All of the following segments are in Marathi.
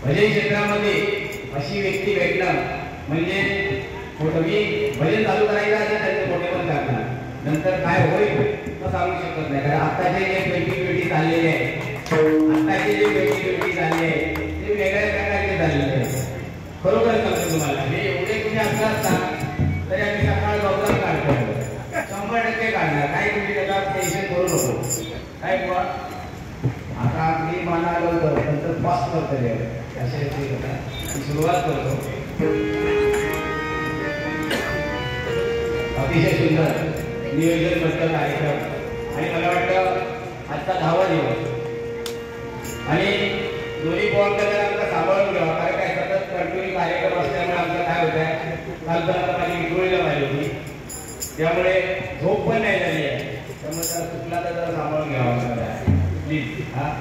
भजन क्षेत्रामध्ये अशी व्यक्ती भेटणं म्हणजे भजन चालू करायला आणि त्यांचे मोठे पण करणार नंतर काय होईल तर सांगू शकत नाही. कारण आत्ताचे जे पेटी चाललेले आहे, आत्ताचे जे पेटी चालले आहे ते वेगळ्या प्रकारचे चाललेले आहे. खरोखर सांगतो तुम्हाला, हे एवढे कुठे असतात ना तरी आम्ही सकाळ लवकर काढतो, 100% काढणार. काही तुम्ही त्याला टेन्शन करू नको. काय बुवा आता मी म्हणालो तर नंतर पास करतो असे सुरुवात करतो. अतिशय सुंदर नियोजनबद्ध कार्यक्रम आणि मला वाटतं आजचा 10वा दिवस आणि दोन्ही पॉईंटला आमचा सांभाळून घ्यावा. कारण काय सतत कंटिन्यू कार्यक्रम असल्यामुळे आमचं काय होत आहे, काल माझी विठोळीला पाहिजे होती त्यामुळे झोप पण नाही झाली आहे. त्यामुळे जरा चुकला तर जरा सांभाळून घ्यावा प्लीज. हा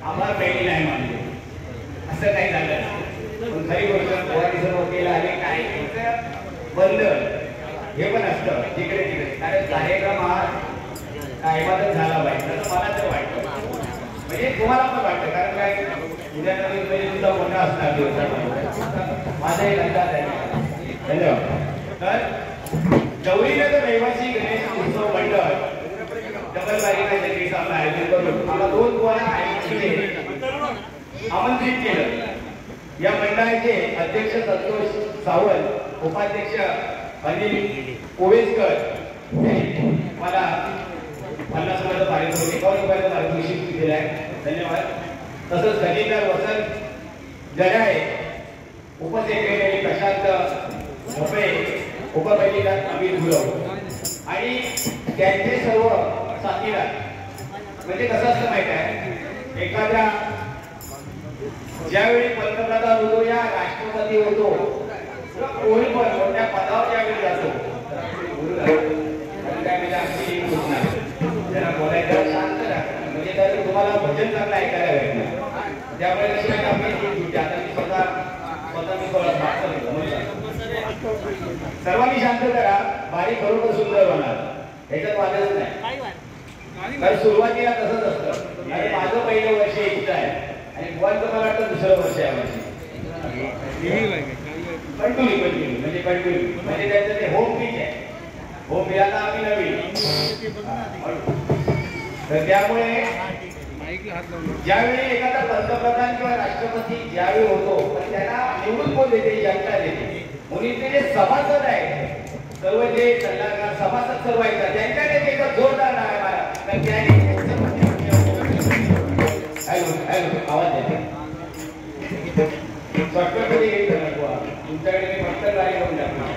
आम्हाला पहिली नाही मानले असं काही झालं नाही. पण खरी गोष्ट पोरांचं वकील आले काय बंद हे पण असतं जिकडे तिकडे, कारण कार्यक्रम हा टायमातच झाला पाहिजे असं मला तर वाटतं. म्हणजे तुम्हाला पण वाटतं, कारण काय उद्या नवीन म्हणजे सुद्धा मोठा असणार दिवसामध्ये माझा एक अंदाज आहे. धन्यवाद. तर गौरीनगर रहिवासी गणेश उत्सव मंडळ डबल बारीकाचे आपलं आयोजन करून आम्हाला 2 पोळ्या आमंत्रित केलं. या मंडळाचे अध्यक्ष संतोष सावंत, उपाध्यक्ष अनिल ओवेसकर मला 50 रुपयाचं पारितोषिक 1 रुपयाचं पारितोषिक दिलं आहे. धन्यवाद. तसंच खजिनदार वसंत जडाळे, उपसेक्रेटरी प्रशांत भोपळे, उपखजिनदार अमित गुरव आणि त्यांचे सर्व साथीदार. म्हणजे कसं असतं माहित आहे, एखाद्या ज्यावेळी पंतप्रधान होतो या राष्ट्रपती होतो कोणी पण मोठ्या पदावर ज्यावेळी जातो त्यांना बोलायचं शांत राहा, म्हणजे तर तुम्हाला भजन चांगलं ऐकायला भेटणार. त्यामुळे कशी आपली आता मी स्वतः मी सर्वांनी शांत करा. बारीक बरोबर सुंदर होणार, ह्याच्यात वादच नाही. कारण सुरुवातीला तसंच असतं. आणि माझं पहिलं वर्ष इच्छा आहे आणि बुवांचं मला वाटतं दुसरं वर्ष आहे वर्षी कंटिन्यू म्हणजे त्यांचं ते होम पीच आहे. होम पीच आता आम्ही नवीन, तर त्यामुळे ज्यावेळी एखादा पंतप्रधान किंवा राष्ट्रपती ज्यावेळी होतो पण त्यांना निवडून कोण देते, जनता देते. म्हणून ते जे सभासद आहेत सर्व जे सल्लागार सभासद सर्व आहेत त्यांच्याकडे एक जोरदार नाव आहे मला. तर त्याने आवाज येते शॉर्टकटमध्ये येईल तुमच्याकडे मी फक्त गाडी करून टाकणार.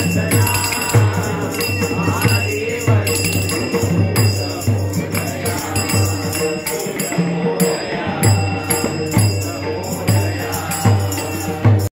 Thank you.